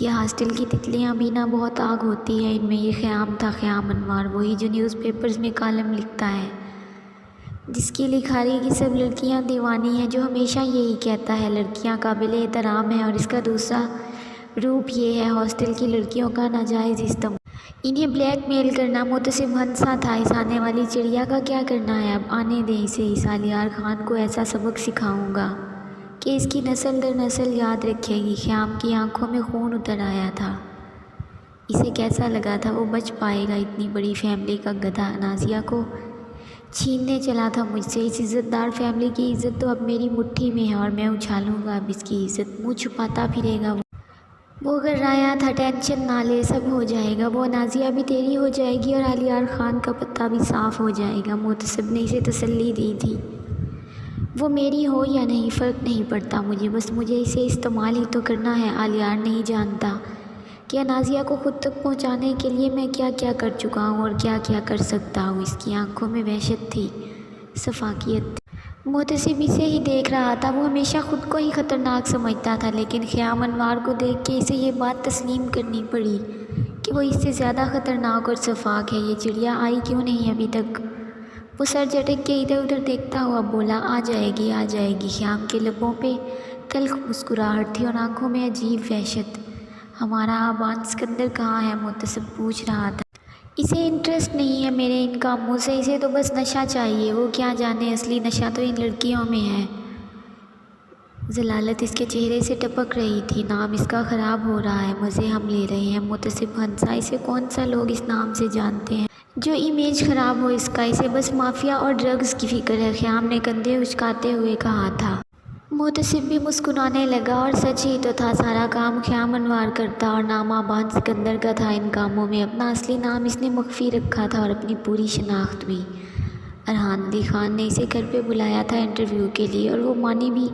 یہ ہاسٹل کی تتلیاں بھی نہ بہت آگ ہوتی ہے ان میں۔ یہ خیام تھا، خیام انوار، وہی جو نیوز پیپرز میں کالم لکھتا ہے، جس کی لکھاری کی سب لڑکیاں دیوانی ہیں، جو ہمیشہ یہی کہتا ہے لڑکیاں قابل احترام ہیں، اور اس کا دوسرا روپ یہ ہے ہاسٹل کی لڑکیوں کا ناجائز استعمال، انہیں بلیک میل کرنا۔ محتسب ہنسا تھا، اس آنے والی چڑیا کا کیا کرنا ہے، اب آنے دیں اسے، اس علیار خان کو ایسا سبق سکھاؤں گا کہ اس کی نسل در نسل یاد رکھے گی۔ خیام کی آنکھوں میں خون اتر آیا تھا۔ اسے کیسا لگا تھا وہ بچ پائے گا اتنی بڑی فیملی کا گدھا نازیہ کو چھیننے چلا تھا مجھ سے؟ اس عزت دار فیملی کی عزت تو اب میری مٹھی میں ہے، اور میں اچھالوں گا اب اس کی عزت۔ منہ چھپاتا پھرے گا وہ گھرایا تھا، ٹینشن نہ لے، سب ہو جائے گا، وہ نازیہ بھی تیری ہو جائے گی، اور علیار خان کا پتہ بھی صاف ہو جائے گا۔ محتسب نے اسے تسلی دی تھی، وہ میری ہو یا نہیں فرق نہیں پڑتا مجھے، بس مجھے اسے استعمال ہی تو کرنا ہے۔ علیار نہیں جانتا کہ نازیہ کو خود تک پہنچانے کے لیے میں کیا کیا کر چکا ہوں اور کیا کیا کر سکتا ہوں۔ اس کی آنکھوں میں وحشت تھی، شفقت تھی۔ محتسب اسے ہی دیکھ رہا تھا، وہ ہمیشہ خود کو ہی خطرناک سمجھتا تھا، لیکن خیام انوار کو دیکھ کے اسے یہ بات تسلیم کرنی پڑی کہ وہ اس سے زیادہ خطرناک اور شفاق ہے۔ یہ چڑیا آئی کیوں نہیں ابھی تک؟ وہ سر جھٹک کے ادھر ادھر دیکھتا ہوا بولا، آ جائے گی آ جائے گی۔ خیام کے لبوں پہ تلخ مسکراہٹ تھی اور آنکھوں میں عجیب وحشت۔ ہمارا آبان سکندر کہاں ہے؟ محتسب پوچھ رہا تھا۔ اسے انٹرسٹ نہیں ہے میرے ان کاموں سے، اسے تو بس نشہ چاہیے، وہ کیا جانے اصلی نشہ تو ان لڑکیوں میں ہے۔ ضلالت اس کے چہرے سے ٹپک رہی تھی۔ نام اس کا خراب ہو رہا ہے، مزے ہم لے رہے ہیں۔ محتسب ہنسا، اسے کون سا لوگ اس نام سے جانتے ہیں جو امیج خراب ہو اس کا، اسے بس مافیا اور ڈرگز کی فکر ہے۔ خیام نے کندھے اچکاتے ہوئے کہا تھا۔ محتسب بھی مسکرانے لگا، اور سچ ہی تو تھا، سارا کام خیام انوار کرتا اور نام آبان سکندر کا تھا ان کاموں میں۔ اپنا اصلی نام اس نے مخفی رکھا تھا اور اپنی پوری شناخت بھی۔ ارحان علی خان نے اسے گھر پہ بلایا تھا انٹرویو کے لیے، اور وہ مانی بھی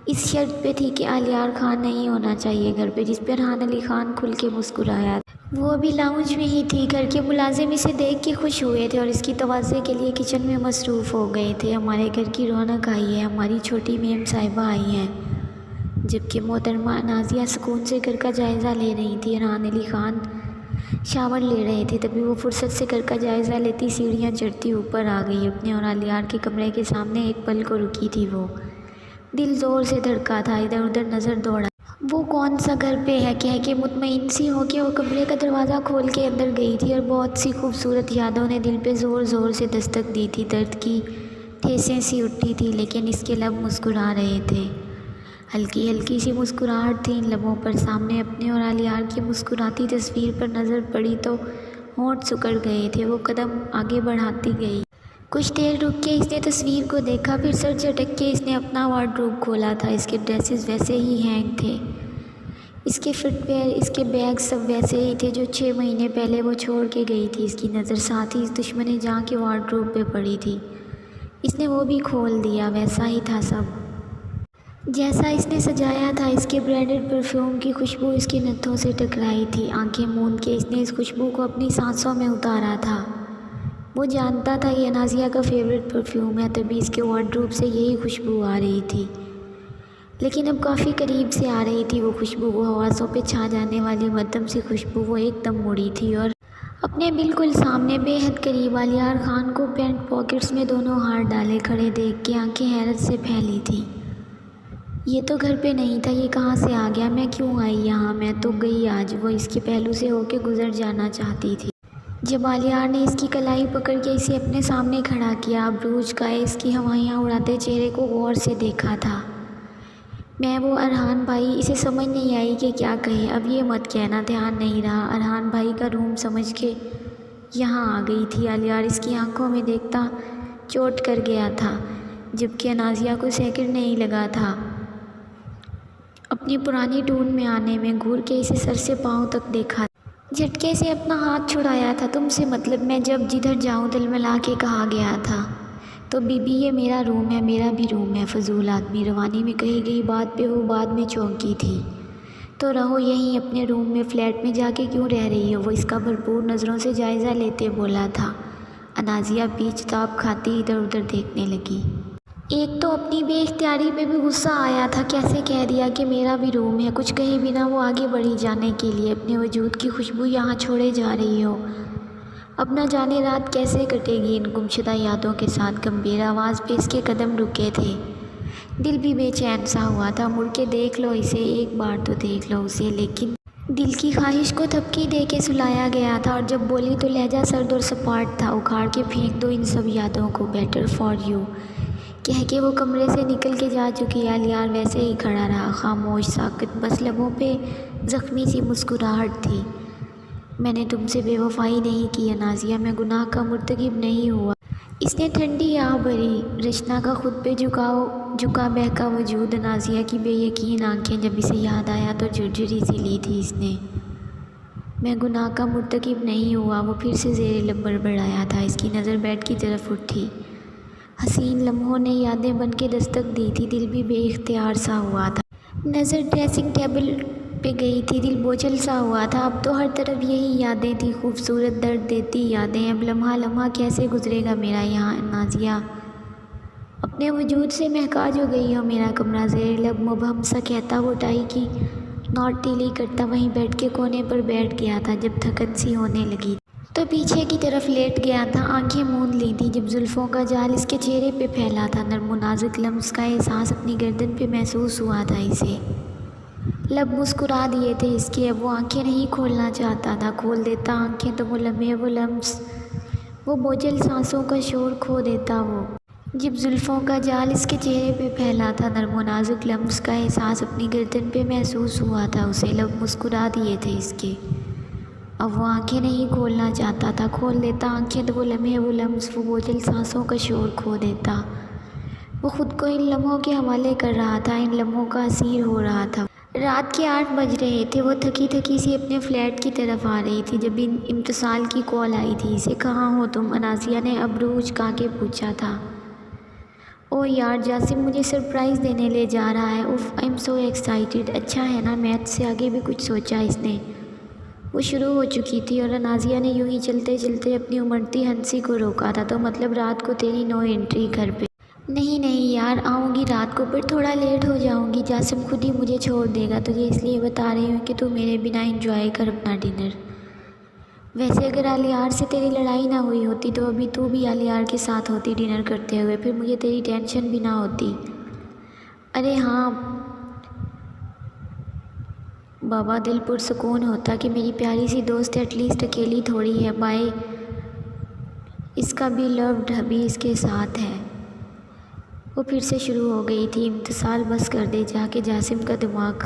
اس شرط پہ تھی کہ علیار خان نہیں ہونا چاہیے گھر پہ، جس پہ ارحان علی خان کھل کے مسکرایا تھا۔ وہ ابھی لاؤنج میں ہی تھی، گھر کے ملازم اسے دیکھ کے خوش ہوئے تھے اور اس کی تواضع کے لیے کچن میں مصروف ہو گئے تھے۔ ہمارے گھر کی رونق آئی ہے، ہماری چھوٹی میم صاحبہ آئی ہیں۔ جبکہ محترمہ نازیہ سکون سے گھر کا جائزہ لے رہی تھی، ارحان علی خان شاور لے رہے تھے، تبھی وہ فرصت سے گھر کا جائزہ لیتی سیڑھیاں چڑھتی اوپر آ گئی اپنے، اور علیار کے کمرے کے سامنے ایک پل کو رکی تھی۔ وہ دل زور سے دھڑکا تھا، ادھر ادھر نظر دوڑا، وہ کون سا گھر پہ ہے کہہ کے مطمئن سی ہو کے وہ کمرے کا دروازہ کھول کے اندر گئی تھی، اور بہت سی خوبصورت یادوں نے دل پہ زور زور سے دستک دی تھی۔ درد کی ٹھیسیں سی اٹھی تھی، لیکن اس کے لب مسکرا رہے تھے، ہلکی ہلکی سی مسکراہٹ تھی ان لبوں پر۔ سامنے اپنے اور علیار کی مسکراتی تصویر پر نظر پڑی تو ہونٹ سکڑ گئے تھے۔ وہ قدم آگے بڑھاتی گئی، کچھ دیر رک کے اس نے تصویر کو دیکھا، پھر سر جھٹک کے اس نے اپنا وارڈروب کھولا تھا۔ اس کے ڈریسز ویسے ہی ہینگ تھے، اس کے فٹ ویئر، اس کے بیگ سب ویسے ہی تھے جو 6 مہینے پہلے وہ چھوڑ کے گئی تھی۔ اس کی نظر ساتھ ہی اس دشمن جاں کے وارڈروب پہ پڑی تھی، اس نے وہ بھی کھول دیا، ویسا ہی تھا سب جیسا اس نے سجایا تھا۔ اس کے برانڈڈ پرفیوم کی خوشبو اس کے نتھوں سے ٹکرائی تھی، آنکھیں موند کے اس نے اس خوشبو کو اپنی سانسوں میں اتارا تھا۔ وہ جانتا تھا یہ نازیہ کا فیوریٹ پرفیوم ہے، تبھی اس کے وارڈروب سے یہی خوشبو آ رہی تھی، لیکن اب کافی قریب سے آ رہی تھی وہ خوشبو، وہ حواسوں پہ چھا جانے والی مدھم سی خوشبو۔ وہ ایک دم مڑی تھی اور اپنے بالکل سامنے بے حد قریب علیار خان کو پینٹ پاکٹس میں دونوں ہاتھ ڈالے کھڑے دیکھ کے آنکھیں حیرت سے پھیلی تھی۔ یہ تو گھر پہ نہیں تھا، یہ کہاں سے آ گیا؟ میں کیوں آئی یہاں؟ میں تو گئی آج۔ وہ اس کے پہلو سے ہو کے گزر جانا چاہتی تھی، جب علیار نے اس کی کلائی پکڑ کے اسے اپنے سامنے کھڑا کیا، عروج کا اس کی ہوائیاں اڑاتے چہرے کو غور سے دیکھا تھا۔ میں وہ ارحان بھائی، اسے سمجھ نہیں آئی کہ کیا کہے۔ اب یہ مت کہنا، دھیان نہیں رہا۔ ارحان بھائی کا روم سمجھ کے یہاں آ گئی تھی۔ علیار اس کی آنکھوں میں دیکھتا چوٹ کر گیا تھا، جبکہ نازیہ کو سیکنڈ نہیں لگا تھا اپنی پرانی ٹون میں آنے میں۔ گھور کے اسے سر سے پاؤں تک دیکھا، جھٹکے سے اپنا ہاتھ چھڑایا تھا۔ تم سے مطلب؟ میں جب جدھر جاؤں دل ملا کے کہا گیا تھا تو بی بی یہ میرا روم ہے، میرا بھی روم ہے۔ فضول آدمی، روانی میں کہی گئی بات پہ وہ بعد میں چونکی تھی۔ تو رہو یہیں اپنے روم میں، فلیٹ میں جا کے کیوں رہ رہی ہو؟ وہ اس کا بھرپور نظروں سے جائزہ لیتے بولا تھا۔ نازیہ پیچ تاپ کھاتی ادھر ادھر دیکھنے لگی۔ ایک تو اپنی بے اختیاری پہ بھی غصہ آیا تھا، کیسے کہہ دیا کہ میرا بھی روم ہے، کچھ کہے بنا وہ آگے بڑھی جانے کے لیے اپنے وجود کی خوشبو یہاں چھوڑے جا رہی ہو۔ اب نہ جانے رات کیسے کٹے گی ان گمشدہ یادوں کے ساتھ۔ گمبھیر آواز پہ اس کے قدم رکے تھے، دل بھی بے چین سا ہوا تھا۔ مڑ کے دیکھ لو اسے، ایک بار تو دیکھ لو اسے، لیکن دل کی خواہش کو تھپکی دے کے سلایا گیا تھا، اور جب بولی تو لہجہ سرد اور سپاٹ تھا۔ اکھاڑ کے پھینک دو ان سب یادوں کو، بیٹر فار یو، کہہ کے وہ کمرے سے نکل کے جا چکی۔ الیار ویسے ہی کھڑا رہا، خاموش، ساکت، بس لبوں پہ زخمی سی مسکراہٹ تھی۔ میں نے تم سے بے وفائی نہیں کی نازیہ، میں گناہ کا مرتکب نہیں ہوا۔ اس نے ٹھنڈی آہ بھری، رچنا کا خود پہ جھکا بہکا وجود، نازیہ کی بے یقین آنکھیں، جب اسے یاد آیا تو جھرجھری سی لی تھی اس نے۔ میں گناہ کا مرتکب نہیں ہوا، وہ پھر سے زیر لب بڑبڑایا تھا۔ اس کی نظر بیڈ کی طرف اٹھی، حسین لمحوں نے یادیں بن کے دستک دی تھی، دل بھی بے اختیار سا ہوا تھا۔ نظر ڈریسنگ ٹیبل پہ گئی تھی، دل بوجھل سا ہوا تھا۔ اب تو ہر طرف یہی یادیں تھیں، خوبصورت درد دیتی یادیں۔ اب لمحہ لمحہ کیسے گزرے گا میرا یہاں نازیہ، اپنے وجود سے مہکا جو گئی ہو میرا کمرہ۔ زیر لب مبہم سا کہتا وہ ٹائی کی نوٹ ٹیلی کرتا وہیں بیڈ کے کونے پر بیٹھ گیا تھا۔ جب تھکن سی ہونے لگی تو پیچھے کی طرف لیٹ گیا تھا، آنکھیں موند لی تھی۔ جب زلفوں کا جال اس کے چہرے پہ پھیلا تھا، نرم و نازک لمس کا احساس اپنی گردن پہ محسوس ہوا تھا اسے۔ لب مسکرا دیے تھے اس کے، اب وہ آنکھیں نہیں کھولنا چاہتا تھا۔ کھول دیتا آنکھیں تو وہ لمحے، وہ لمس، وہ بوجھل سانسوں کا شور کھو دیتا وہ۔ جب زلفوں کا جال اس کے چہرے پہ پھیلا تھا، نرم و نازک لمس کا احساس اپنی گردن پہ محسوس ہوا تھا اسے۔ لب مسکرا دیے تھے اس کے، اب وہ آنکھیں نہیں کھولنا چاہتا تھا۔ کھول دیتا آنکھیں تو وہ لمحے، وہ لمس، وہ بوجھل سانسوں کا شور کھو دیتا۔ وہ خود کو ان لمحوں کے حوالے کر رہا تھا، ان لمحوں کا اسیر ہو رہا تھا۔ رات کے 8 بج رہے تھے، وہ تھکی تھکی سی اپنے فلیٹ کی طرف آ رہی تھی جب امتصال کی کال آئی تھی اسے۔ کہاں ہو تم؟ نازیہ نے ابرو اچکا کے پوچھا تھا۔ او یار، جاسم مجھے سرپرائز دینے لے جا رہا ہے، if I am so excited. اچھا ہے نا؟ میتھ سے آگے بھی کچھ سوچا اس نے؟ وہ شروع ہو چکی تھی اور نازیہ نے یوں ہی چلتے چلتے اپنی امڑتی ہنسی کو روکا تھا۔ تو مطلب رات کو تیری نو انٹری گھر پہ؟ نہیں یار، آؤں گی رات کو، پر تھوڑا لیٹ ہو جاؤں گی، جاسم خود ہی مجھے چھوڑ دے گا۔ تجھے اس لیے بتا رہی ہوں کہ تو میرے بنا انجوائے کر اپنا ڈنر۔ ویسے اگر الیار سے تیری لڑائی نہ ہوئی ہوتی تو ابھی تو بھی الیار کے ساتھ ہوتی ڈنر کرتے ہوئے، پھر مجھے تیری ٹینشن بھی نہ ہوتی۔ ارے ہاں بابا، دل پرسکون ہوتا کہ میری پیاری سی دوست ایٹ لیسٹ اکیلی تھوڑی ہے۔ بائے، اس کا بھی لوڈ ابھی اس کے ساتھ ہے۔ وہ پھر سے شروع ہو گئی تھی۔ امتصال بس کر دے جا کے جاسم کا دماغ،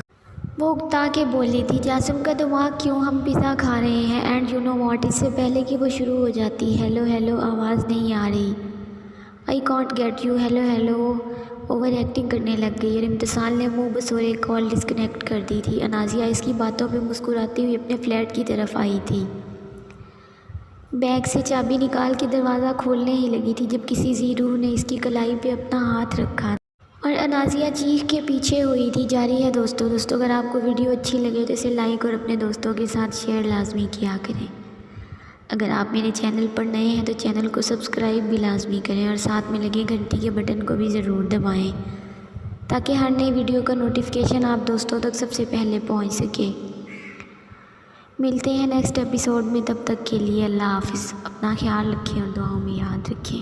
وہ اکتا کے بولی تھی۔ جاسم کا دماغ کیوں؟ ہم پیزا کھا رہے ہیں، اینڈ یو نو واٹ، اس سے پہلے کہ وہ شروع ہو جاتی۔ ہیلو ہیلو، آواز نہیں آ رہی، I can't get you, hello hello, over acting کرنے لگ گئی، اور امتصال نے منہ بسورے کال ڈسکنیکٹ کر دی تھی۔ نازیہ اس کی باتوں پہ مسکراتی ہوئی اپنے فلیٹ کی طرف آئی تھی، بیگ سے چابی نکال کے دروازہ کھولنے ہی لگی تھی جب کسی ذی روح نے اس کی کلائی پہ اپنا ہاتھ رکھا، اور نازیہ چیخ کے پیچھے ہوئی تھی۔ جاری ہے دوستو اگر آپ کو ویڈیو اچھی لگے تو اسے لائک اور اپنے دوستوں کے ساتھ شیئر لازمی کیا کریں۔ اگر آپ میرے چینل پر نئے ہیں تو چینل کو سبسکرائب بھی لازمی کریں، اور ساتھ میں لگے گھنٹی کے بٹن کو بھی ضرور دبائیں تاکہ ہر نئی ویڈیو کا نوٹیفیکیشن آپ دوستوں تک سب سے پہلے پہنچ سکے۔ ملتے ہیں نیکسٹ ایپیسوڈ میں، تب تک کے لیے اللہ حافظ، اپنا خیال رکھیں اور دعاؤں میں یاد رکھیں۔